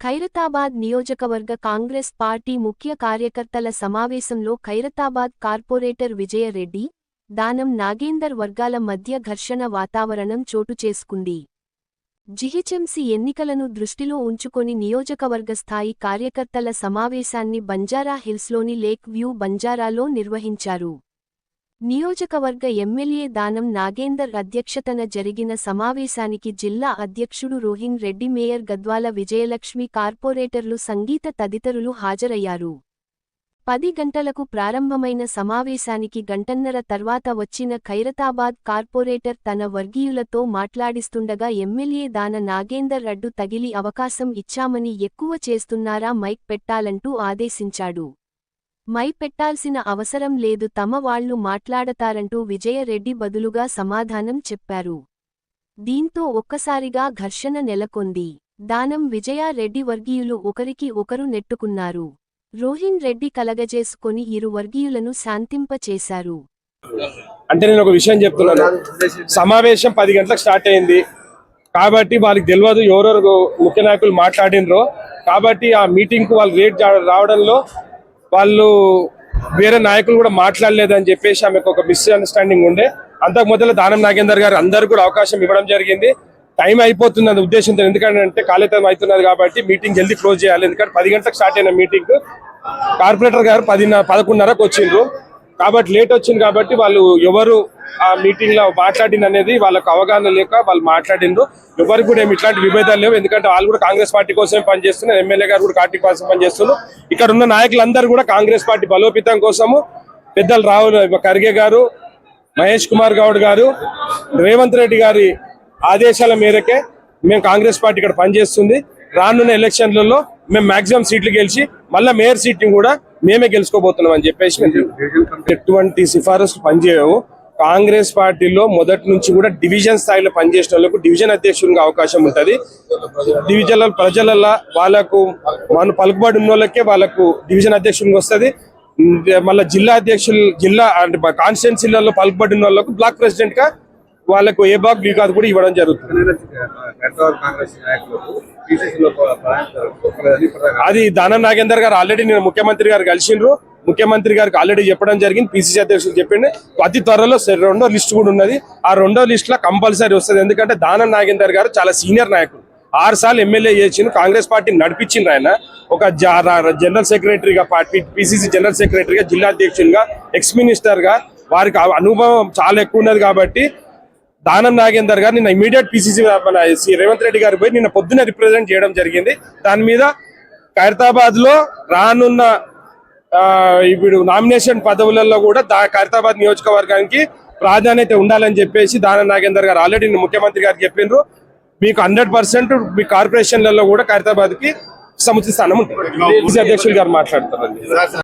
ఖైరతాబాద్ నియోజకవర్గ కాంగ్రెస్ పార్టీ ముఖ్య కార్యకర్తల సమావేశంలో ఖైరతాబాద్ కార్పొరేటర్ విజయరెడ్డి, దానం నాగేందర్ వర్గాల మధ్య ఘర్షణ వాతావరణం చోటుచేసుకుంది. జిహెచ్ఎంసీ ఎన్నికలను దృష్టిలో ఉంచుకొని నియోజకవర్గ స్థాయి కార్యకర్తల సమావేశాన్ని బంజారా హిల్స్లోని లేక్ వ్యూ బంజారాలో నిర్వహించారు. నియోజకవర్గ ఎమ్మెల్యే దానం నాగేందర్ అధ్యక్షతన జరిగిన సమావేశానికి జిల్లా అధ్యక్షుడు రోహిన్ రెడ్డి, మేయర్ గద్వాల విజయలక్ష్మి, కార్పొరేటర్లు సంగీత తదితరులు హాజరయ్యారు. 10 గంటలకు ప్రారంభమైన సమావేశానికి గంటన్నర తర్వాత వచ్చిన ఖైరతాబాద్ కార్పొరేటర్ తన వర్గీయులతో మాట్లాడిస్తుండగా ఎమ్మెల్యే దాన నాగేందర్ అడ్డు తగిలి అవకాశం ఇచ్చామని ఎక్కువ చేస్తున్నారా, మైక్ పెట్టాలంటూ ఆదేశించాడు. మైక్ పెట్టాల్సిన అవసరం లేదు, తమ వాళ్లు మాట్లాడతారంటూ విజయరెడ్డి బదులుగా సమాధానం చెప్పారు. దీంతో ఒక్కసారిగా ఘర్షణ నెలకొంది. దానం విజయారెడ్డి వర్గీయులు ఒకరికి ఒకరు నెట్టుకున్నారు. రోహిన్ రెడ్డి కలగజేసుకొని ఇరు వర్గీయులను శాంతింపచేశారు. అంటే నేను ఒక విషయం చెప్తున్నాను. సమావేశం 10 గంటలకు స్టార్ట్ అయింది కాబట్టి వాళ్ళకి తెలియదు ఎవరెవరు ముఖ్య నాయకులు మాట్లాడినరో. కాబట్టి ఆ మీటింగ్ కు వాళ్ళు లేట్ రావడంలో వాళ్ళు వేరే నాయకులు కూడా మాట్లాడలేదని చెప్పేసి ఆమెకు ఒక మిస్అండర్స్టాండింగ్ ఉండే. అంతకు మొదలు దానం నాగేందర్ గారు అందరు కూడా అవకాశం ఇవ్వడం జరిగింది. టైం అయిపోతుంది అనే ఉద్దేశంతో, ఎందుకంటే కాలేతం అవుతున్నది కాబట్టి మీటింగ్ జల్దీ క్లోజ్ చేయాలి. ఎందుకంటే 10 గంటలకు స్టార్ట్ అయిన మీటింగ్ కార్పొరేటర్ గారు 11:30కు వచ్చిండ్రు కాబట్టి లేట్ వచ్చింది. కాబట్టి వాళ్ళు ఎవరు ఆ మీటింగ్ లో మాట్లాడిన అనేది వాళ్ళకు అవగాహన లేక వాళ్ళు మాట్లాడిండ్రు. ఎవరికి కూడా ఏమి ఇట్లాంటి విభేదాలు లేవు. ఎందుకంటే వాళ్ళు కూడా కాంగ్రెస్ పార్టీ కోసమే పనిచేస్తున్నారు. ఎమ్మెల్యే గారు కూడా పార్టీ కోసం పనిచేస్తున్నారు. ఇక్కడ ఉన్న నాయకులందరూ కూడా కాంగ్రెస్ పార్టీ బలోపేతం కోసము పెద్దలు రాహుల్ ఖర్గే గారు, మహేష్ కుమార్ గౌడ్ గారు, రేవంత్ రెడ్డి గారి ఆదేశాల మేరకే మేము కాంగ్రెస్ పార్టీ ఇక్కడ పనిచేస్తుంది. రానున్న ఎలక్షన్లలో మేము మాక్సిమం సీట్లు గెలిచి మళ్ళీ మేయర్ సీట్ని కూడా మేమే గెలుచుకోబోతున్నాం అని చెప్పేసి ఎటువంటి సిఫారసు పనిచేయవు. కాంగ్రెస్ పార్టీలో మొదటి నుంచి కూడా డివిజన్ స్థాయిలో పనిచేసిన వాళ్ళకు డివిజన్ అధ్యక్షుడిగా అవకాశం ఉంటుంది. డివిజన్ ప్రజలలో వాళ్ళకు మన పలుకుబడి ఉన్న వాళ్ళకే వాళ్ళకు డివిజన్ అధ్యక్షుడిగా వస్తుంది. మళ్ళీ జిల్లా అధ్యక్షులు, జిల్లా అంటే కాన్స్టిట్యున్సీలలో పలుకుబడి ఉన్న వాళ్ళకు బ్లాక్ ప్రెసిడెంట్ గా వాళ్ళకు ఏ బాగ్ బీ కాదు కూడా ఇవ్వడం జరుగుతుంది. అది దానం నాగేందర్ గారు ఆల్రెడీ నేను ముఖ్యమంత్రి గారు కలిసిండ్రు. ముఖ్యమంత్రి గారికి ఆల్రెడీ చెప్పడం జరిగింది. పిసిసి అధ్యక్షులు చెప్పిండు అతి త్వరలో రెండో లిస్ట్ కూడా ఉన్నది. ఆ రెండో లిస్ట్ లో కంపల్సరీ వస్తుంది. ఎందుకంటే దానం నాగేందర్ గారు చాలా సీనియర్ నాయకుడు. 6 సార్లు ఎమ్మెల్యే చేసిండు. కాంగ్రెస్ పార్టీని నడిపించిండ్రు. ఆయన ఒక జనరల్ సెక్రటరీగా, పార్టీ పిసిసి జనరల్ సెక్రటరీగా, జిల్లా అధ్యక్షునిగా, ఎక్స్ మినిస్టర్ గా వారికి అనుభవం చాలా ఎక్కువ ఉన్నది. కాబట్టి దానం నాగేందర్ గారు నిన్న ఇమీడియట్ పిసిసి రేవంత్ రెడ్డి గారు పోయి నిన్న పొద్దున రిప్రజెంట్ చేయడం జరిగింది. దాని మీద ఖైరతాబాద్ లో రానున్న ఇప్పుడు నామినేషన్ పదవులలో కూడా ఖైరతాబాద్ నియోజకవర్గానికి ప్రాధాన్యత ఉండాలని చెప్పేసి దానం నాగేందర్ గారు ఆల్రెడీ ముఖ్యమంత్రి గారికి చెప్పిండ్రు. మీకు 100% మీ కార్పొరేషన్లలో కూడా ఖైరతాబాద్ కి సముచిత స్థానం ఉంటుంది. అధ్యక్షులు గారు మాట్లాడుతారు.